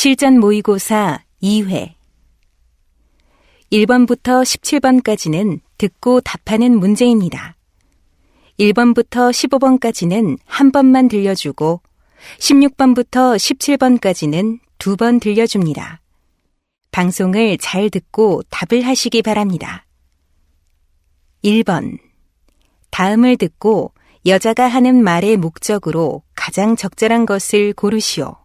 실전모의고사 2회 1번부터 17번까지는 듣고 답하는 문제입니다. 1번부터 15번까지는 한 번만 들려주고 16번부터 17번까지는 2번 들려줍니다. 방송을 잘 듣고 답을 하시기 바랍니다. 1번. 다음을 듣고 여자가 하는 말의 목적으로 가장 적절한 것을 고르시오.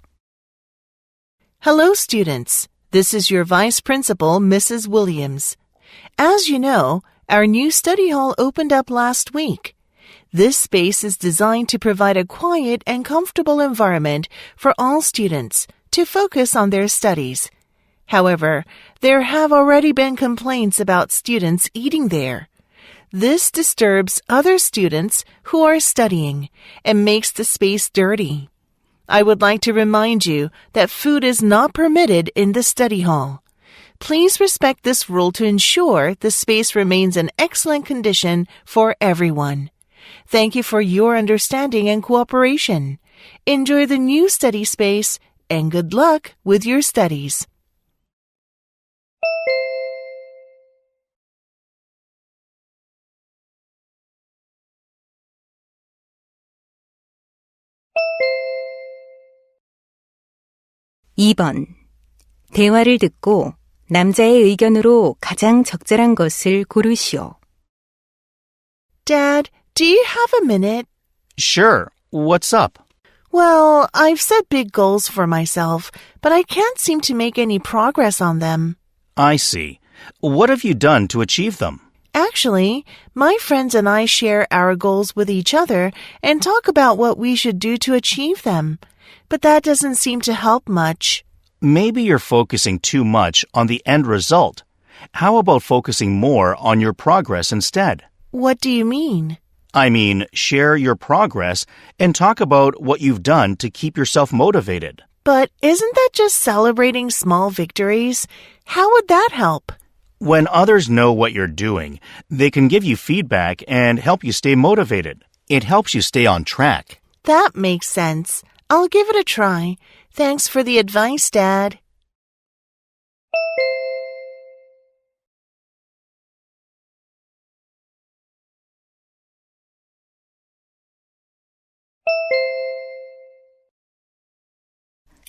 Hello, students. This is your Vice Principal, Mrs. Williams. As you know, our new study hall opened up last week. This space is designed to provide a quiet and comfortable environment for all students to focus on their studies. However, there have already been complaints about students eating there. This disturbs other students who are studying and makes the space dirty. I would like to remind you that food is not permitted in the study hall. Please respect this rule to ensure the space remains in excellent condition for everyone. Thank you for your understanding and cooperation. Enjoy the new study space and good luck with your studies. (2번) 대화를 듣고 남자의 의견으로 가장 적절한 것을 고르시오. Dad, do you have a minute? Sure. What's up? Well, I've set big goals for myself, but I can't seem to make any progress on them. I see. What have you done to achieve them? Actually, my friends and I share our goals with each other and talk about what we should do to achieve them. But that doesn't seem to help much. Maybe you're focusing too much on the end result. How about focusing more on your progress instead? What do you mean? I mean, share your progress and talk about what you've done to keep yourself motivated. But isn't that just celebrating small victories? How would that help? When others know what you're doing, they can give you feedback and help you stay motivated. It helps you stay on track. That makes sense. I'll give it a try. Thanks for the advice, Dad.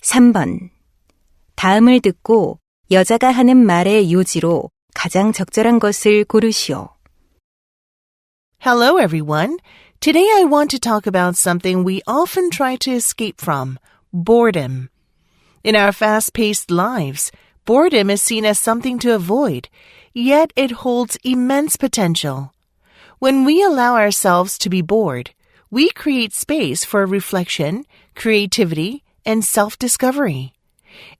(3번) 다음을 듣고 여자가 하는 말의 요지로 가장 적절한 것을 고르시오. Hello, everyone. Today I want to talk about something we often try to escape from, boredom. In our fast-paced lives, boredom is seen as something to avoid, yet it holds immense potential. When we allow ourselves to be bored, we create space for reflection, creativity, and self-discovery.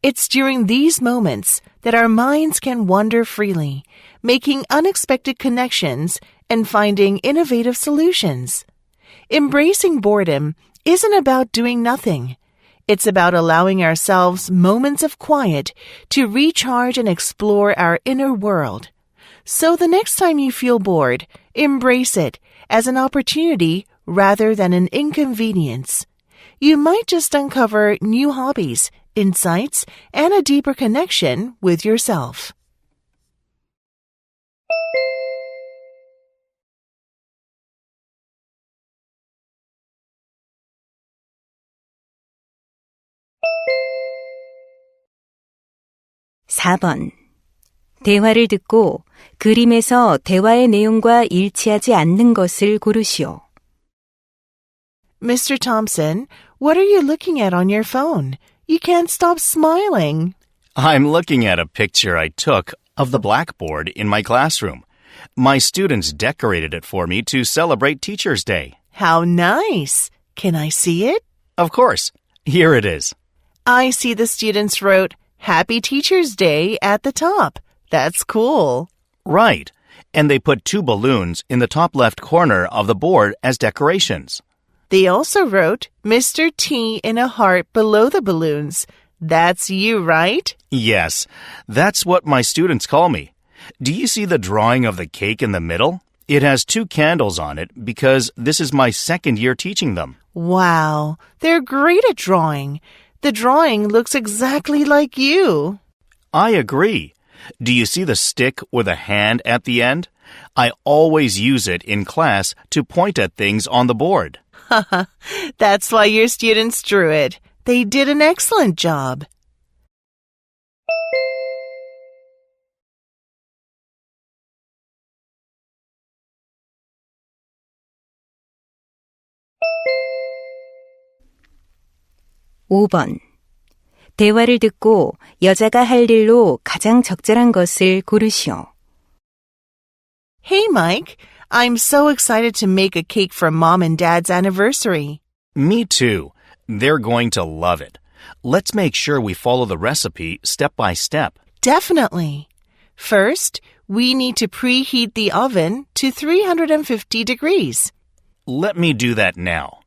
It's during these moments that our minds can wander freely, making unexpected connections and finding innovative solutions. Embracing boredom isn't about doing nothing. It's about allowing ourselves moments of quiet to recharge and explore our inner world. So the next time you feel bored, embrace it as an opportunity rather than an inconvenience. You might just uncover new hobbies, insights, and a deeper connection with yourself. (4번) 대화를 듣고 그림에서 대화의 내용과 일치하지 않는 것을 고르시오. Mr. Thompson, what are you looking at on your phone? You can't stop smiling. I'm looking at a picture I took of the blackboard in my classroom. My students decorated it for me to celebrate Teacher's Day. How nice. Can I see it? Of course. Here it is. I see the students wrote, Happy Teacher's Day at the top. That's cool. Right. And they put 2 balloons in the top left corner of the board as decorations. They also wrote Mr. T in a heart below the balloons. That's you, right? Yes. That's what my students call me. Do you see the drawing of the cake in the middle? It has 2 candles on it because this is my second year teaching them. Wow. They're great at drawing. The drawing looks exactly like you. I agree. Do you see the stick with a hand at the end? I always use it in class to point at things on the board. That's why your students drew it. They did an excellent job. (5번) 대화를 듣고 여자가 할 일로 가장 적절한 것을 고르시오. Hey, Mike. I'm so excited to make a cake for Mom and Dad's anniversary. Me too. They're going to love it. Let's make sure we follow the recipe step by step. Definitely. First, we need to preheat the oven to 350 degrees. Let me do that now.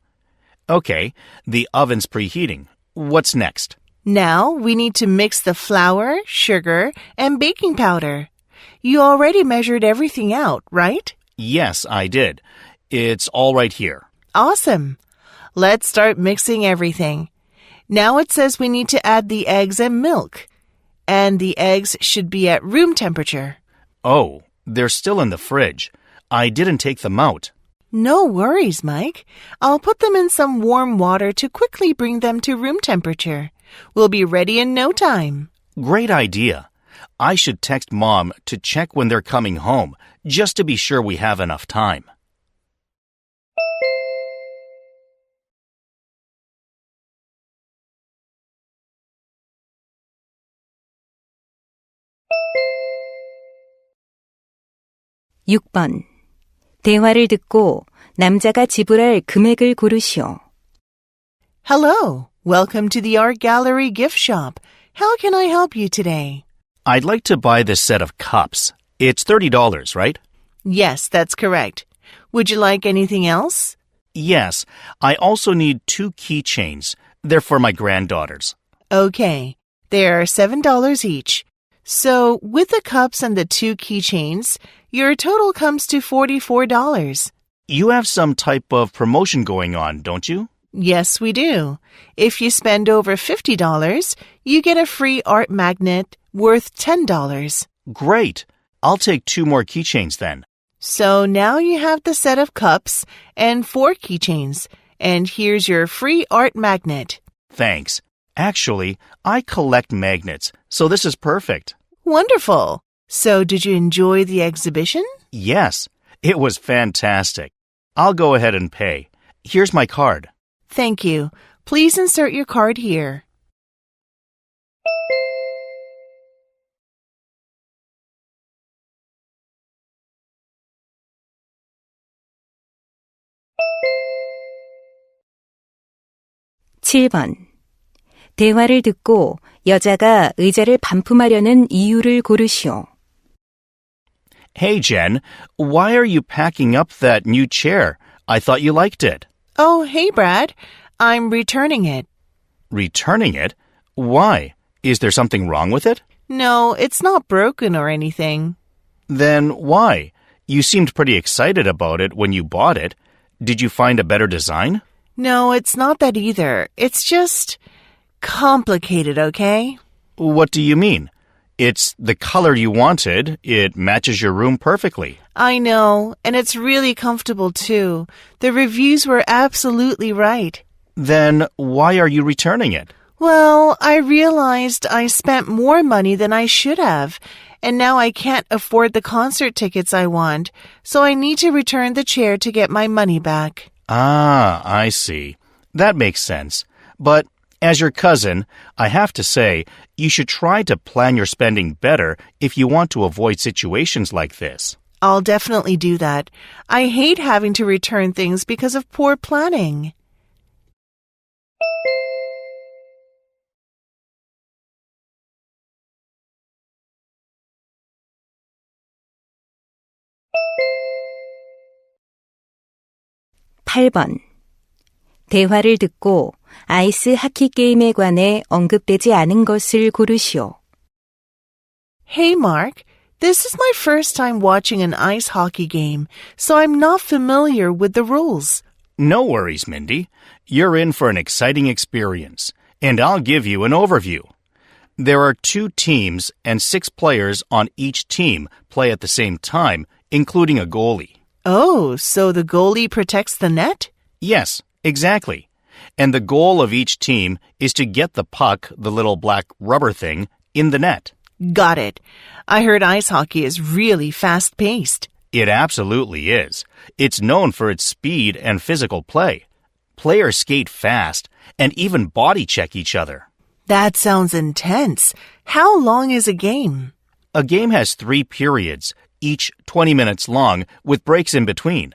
Okay, the oven's preheating. What's next? Now, we need to mix the flour, sugar, and baking powder. You already measured everything out, right? Yes, I did. It's all right here. Awesome. Let's start mixing everything. Now it says we need to add the eggs and milk. And the eggs should be at room temperature. Oh, they're still in the fridge. I didn't take them out. No worries, Mike. I'll put them in some warm water to quickly bring them to room temperature. We'll be ready in no time. Great idea. I should text Mom to check when they're coming home, just to be sure we have enough time. (6번) 대화를 듣고 남자가 지불할 금액을 고르시오. Hello. Welcome to the Art Gallery gift shop. How can I help you today? I'd like to buy this set of cups. It's $30, right? Yes, that's correct. Would you like anything else? Yes. I also need 2 keychains. They're for my granddaughters. Okay. They are $7 each. So, with the cups and the 2 keychains, your total comes to $44. You have some type of promotion going on, don't you? Yes, we do. If you spend over $50, you get a free art magnet worth $10. Great. I'll take 2 more keychains then. So now you have the set of cups and 4 keychains. And here's your free art magnet. Thanks. Actually, I collect magnets, so this is perfect. Wonderful. So did you enjoy the exhibition? Yes, it was fantastic. I'll go ahead and pay. Here's my card. Thank you. Please insert your card here. (7번) 대화를 듣고 여자가 의자를 반품하려는 이유를 고르시오. Hey, Jen, why are you packing up that new chair? I thought you liked it. Oh, hey, Brad. I'm returning it. Returning it? Why? Is there something wrong with it? No, it's not broken or anything. Then why? You seemed pretty excited about it when you bought it. Did you find a better design? No, it's not that either. It's just complicated, okay? What do you mean? It's the color you wanted. It matches your room perfectly. I know, and it's really comfortable too. The reviews were absolutely right. Then why are you returning it? Well, I realized I spent more money than I should have, and now I can't afford the concert tickets I want, so I need to return the chair to get my money back. Ah, I see. That makes sense. But as your cousin, I have to say, you should try to plan your spending better if you want to avoid situations like this. I'll definitely do that. I hate having to return things because of poor planning. (8번) 대화를 듣고 아이스 하키 게임에 관해 언급되지 않은 것을 고르시오. Hey, Mark. This is my first time watching an ice hockey game, so I'm not familiar with the rules. No worries, Mindy. You're in for an exciting experience. and I'll give you an overview. There are 2 teams and 6 players on each team play at the same time, including a goalie. Oh, so the goalie protects the net? Yes, exactly. And the goal of each team is to get the puck, the little black rubber thing, in the net. Got it. I heard ice hockey is really fast-paced. It absolutely is. It's known for its speed and physical play. Players skate fast and even body check each other. That sounds intense. How long is a game? A game has 3 periods, each 20 minutes long, with breaks in between.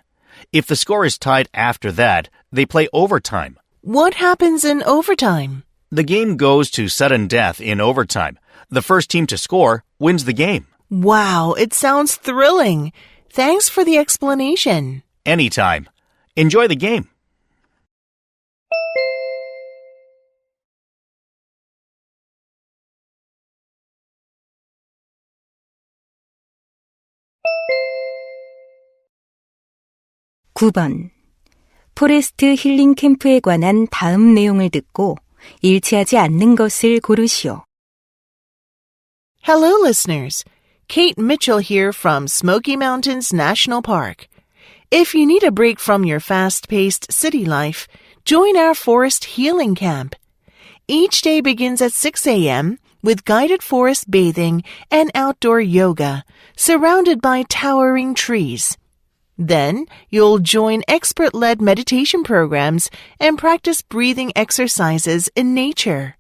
If the score is tied after that, they play overtime. What happens in overtime? The game goes to sudden death in overtime. The first team to score wins the game. Wow, it sounds thrilling. Thanks for the explanation. Anytime. Enjoy the game. (9번) 포레스트 힐링 캠프에 관한 다음 내용을 듣고 일치하지 않는 것을 고르시오. Hello, listeners. Kate Mitchell here from Smoky Mountains National Park. If you need a break from your fast-paced city life, join our forest healing camp. Each day begins at 6 a.m. with guided forest bathing and outdoor yoga, surrounded by towering trees. Then, you'll join expert-led meditation programs and practice breathing exercises in nature.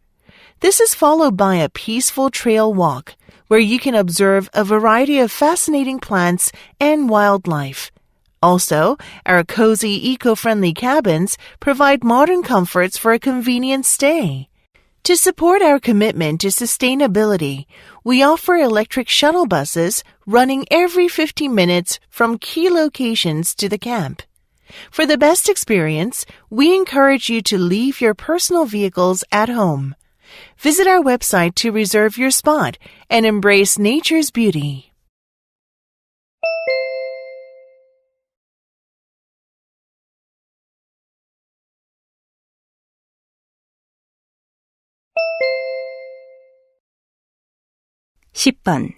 This is followed by a peaceful trail walk, where you can observe a variety of fascinating plants and wildlife. Also, our cozy, eco-friendly cabins provide modern comforts for a convenient stay. To support our commitment to sustainability, we offer electric shuttle buses running every 15 minutes from key locations to the camp. For the best experience, we encourage you to leave your personal vehicles at home. Visit our website to reserve your spot and embrace nature's beauty. (10번)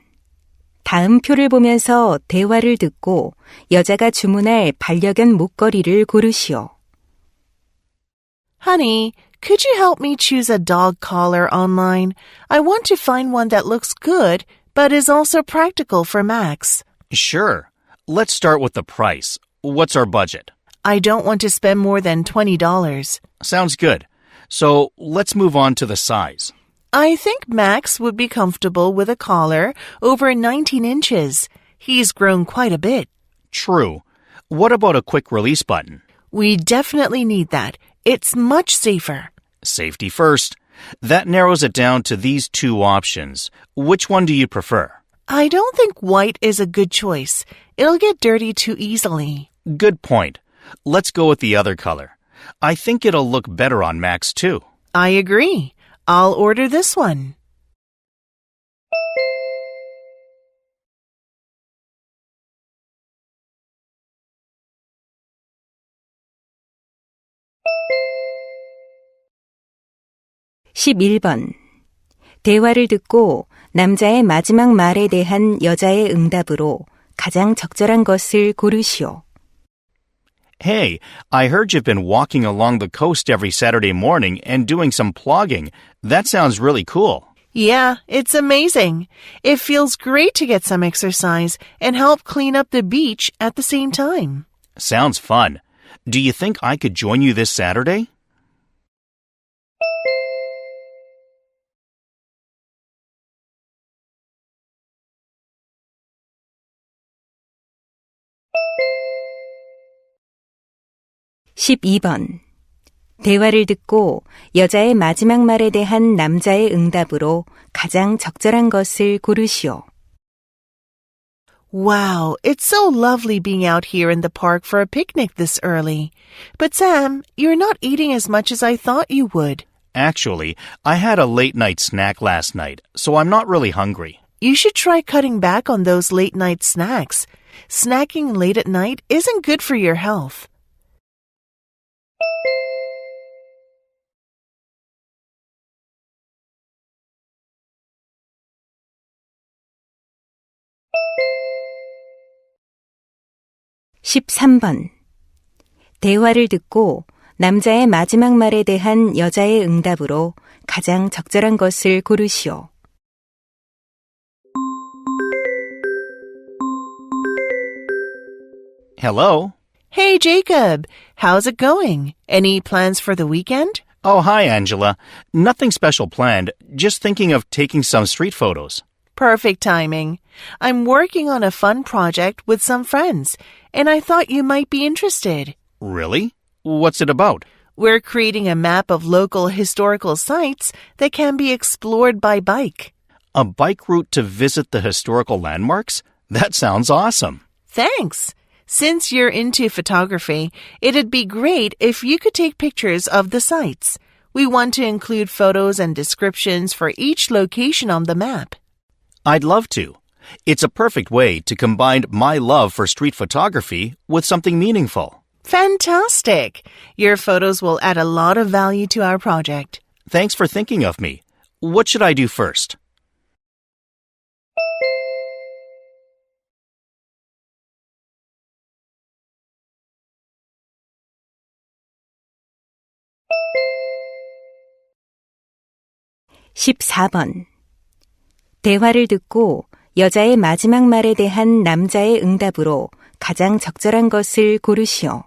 다음 표를 보면서 대화를 듣고 여자가 주문할 반려견 목걸이를 고르시오. Honey, could you help me choose a dog collar online? I want to find one that looks good, but is also practical for Max. Sure. Let's start with the price. What's our budget? I don't want to spend more than $20. Sounds good. So let's move on to the size. I think Max would be comfortable with a collar over 19 inches. He's grown quite a bit. True. What about a quick release button? We definitely need that. It's much safer. Safety first. That narrows it down to these 2 options. Which one do you prefer? I don't think white is a good choice. It'll get dirty too easily. Good point. Let's go with the other color. I think it'll look better on Max too. I agree. I'll order this one. (11번) 대화를 듣고 남자의 마지막 말에 대한 여자의 응답으로 가장 적절한 것을 고르시오. Hey, I heard you've been walking along the coast every Saturday morning and doing some plogging. That sounds really cool. Yeah, it's amazing. It feels great to get some exercise and help clean up the beach at the same time. Sounds fun. Do you think I could join you this Saturday? (12번) 대화를 듣고 여자의 마지막 말에 대한 남자의 응답으로 가장 적절한 것을 고르시오. Wow, it's so lovely being out here in the park for a picnic this early. But Sam, you're not eating as much as I thought you would. Actually, I had a late-night snack last night, so I'm not really hungry. You should try cutting back on those late-night snacks. Snacking late at night isn't good for your health. 13번. 대화를 듣고 남자의 마지막 말에 대한 여자의 응답으로 가장 적절한 것을 고르시오. Hello. Hey, Jacob. How's it going? Any plans for the weekend? Oh, hi, Angela. Nothing special planned. Just thinking of taking some street photos. Perfect timing. I'm working on a fun project with some friends, and I thought you might be interested. Really? What's it about? We're creating a map of local historical sites that can be explored by bike. A bike route to visit the historical landmarks? That sounds awesome. Thanks. Since you're into photography, it'd be great if you could take pictures of the sites. We want to include photos and descriptions for each location on the map. I'd love to. It's a perfect way to combine my love for street photography with something meaningful. Fantastic! Your photos will add a lot of value to our project. Thanks for thinking of me. What should I do first? (14번) 대화를 듣고 여자의 마지막 말에 대한 남자의 응답으로 가장 적절한 것을 고르시오.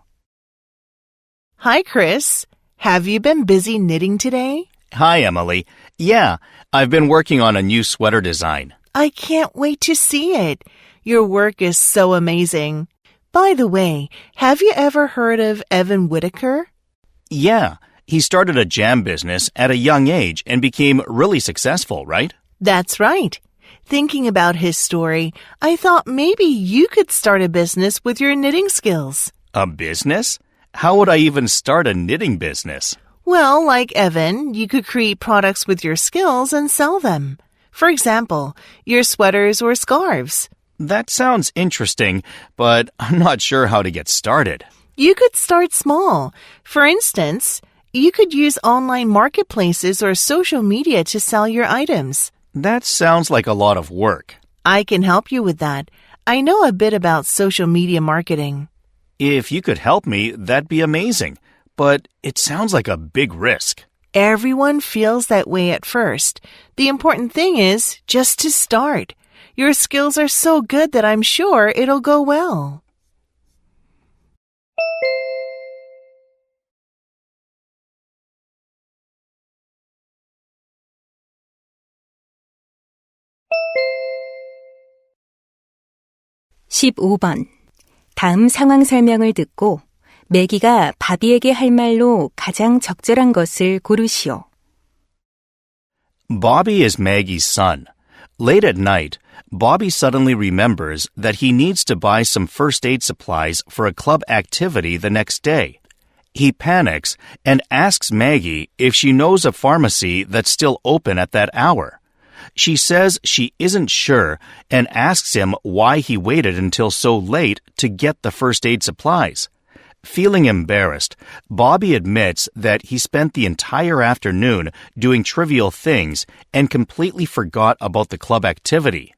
Hi, Chris. Have you been busy knitting today? Hi, Emily. Yeah, I've been working on a new sweater design. I can't wait to see it. Your work is so amazing. By the way, have you ever heard of Evan Whitaker? Yeah, he started a jam business at a young age and became really successful, right? That's right. Thinking about his story, I thought maybe you could start a business with your knitting skills. A business? How would I even start a knitting business? Well, like Evan, you could create products with your skills and sell them. For example, your sweaters or scarves. That sounds interesting, but I'm not sure how to get started. You could start small. For instance, you could use online marketplaces or social media to sell your items. That sounds like a lot of work. I can help you with that. I know a bit about social media marketing. If you could help me, that'd be amazing. But it sounds like a big risk. Everyone feels that way at first. The important thing is just to start. Your skills are so good that I'm sure it'll go well. (15번) 다음 상황 설명을 듣고 매기가 바비에게 할 말로 가장 적절한 것을 고르시오. Bobby is Maggie's son. Late at night, Bobby suddenly remembers that he needs to buy some first aid supplies for a club activity the next day. He panics and asks Maggie if she knows a pharmacy that's still open at that hour. She says she isn't sure and asks him why he waited until so late to get the first aid supplies. Feeling embarrassed, Bobby admits that he spent the entire afternoon doing trivial things and completely forgot about the club activity.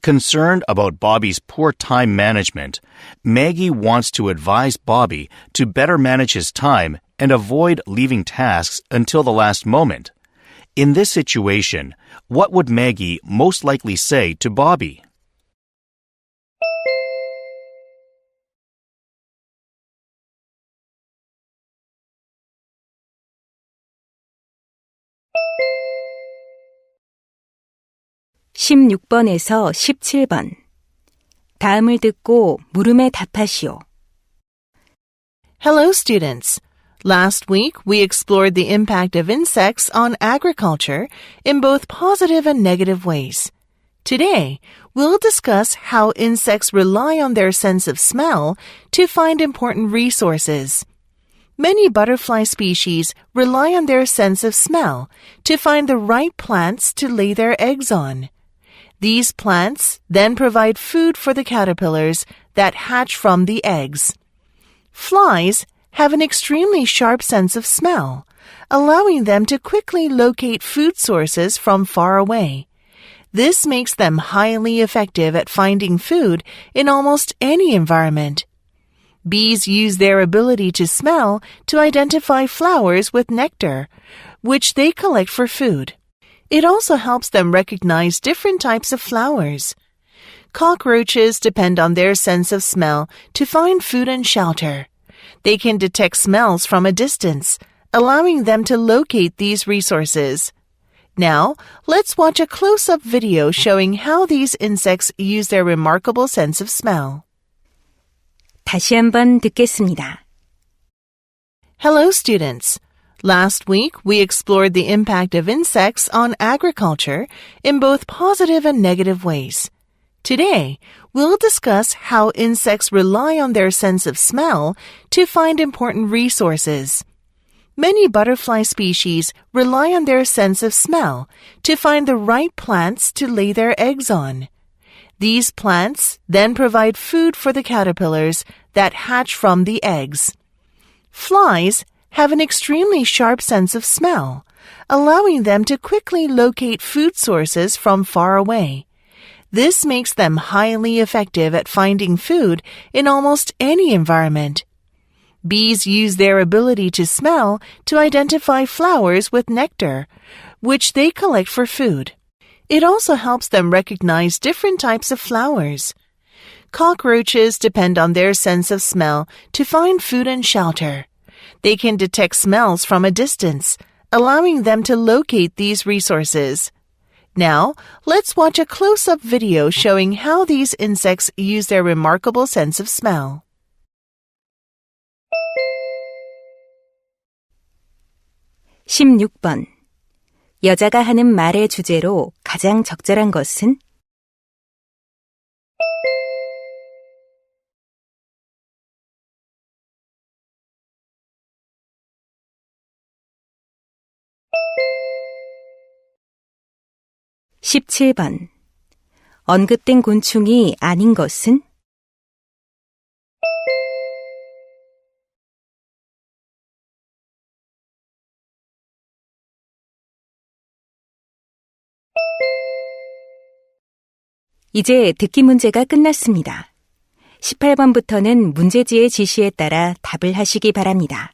Concerned about Bobby's poor time management, Maggie wants to advise Bobby to better manage his time and avoid leaving tasks until the last moment. In this situation, what would Maggie most likely say to Bobby? (16번에서 17번) 다음을 듣고 물음에 답하시오. Hello, students. Last week, we explored the impact of insects on agriculture in both positive and negative ways. Today, we'll discuss how insects rely on their sense of smell to find important resources. Many butterfly species rely on their sense of smell to find the right plants to lay their eggs on. These plants then provide food for the caterpillars that hatch from the eggs. Flies have an extremely sharp sense of smell, allowing them to quickly locate food sources from far away. This makes them highly effective at finding food in almost any environment. Bees use their ability to smell to identify flowers with nectar, which they collect for food. It also helps them recognize different types of flowers. Cockroaches depend on their sense of smell to find food and shelter. They can detect smells from a distance, allowing them to locate these resources. Now, let's watch a close-up video showing how these insects use their remarkable sense of smell. 다시 한번 듣겠습니다. Hello, students. Last week, we explored the impact of insects on agriculture in both positive and negative ways. Today, we'll discuss how insects rely on their sense of smell to find important resources. Many butterfly species rely on their sense of smell to find the right plants to lay their eggs on. These plants then provide food for the caterpillars that hatch from the eggs. Flies have an extremely sharp sense of smell, allowing them to quickly locate food sources from far away. This makes them highly effective at finding food in almost any environment. Bees use their ability to smell to identify flowers with nectar, which they collect for food. It also helps them recognize different types of flowers. Cockroaches depend on their sense of smell to find food and shelter. They can detect smells from a distance, allowing them to locate these resources. Now, let's watch a close-up video showing how these insects use their remarkable sense of smell. 16번. 여자가 하는 말의 주제로 가장 적절한 것은? 17번. 언급된 곤충이 아닌 것은? '이제 듣기 문제가 끝났습니다. 18번부터는 문제지의 지시에 따라 답을 하시기 바랍니다.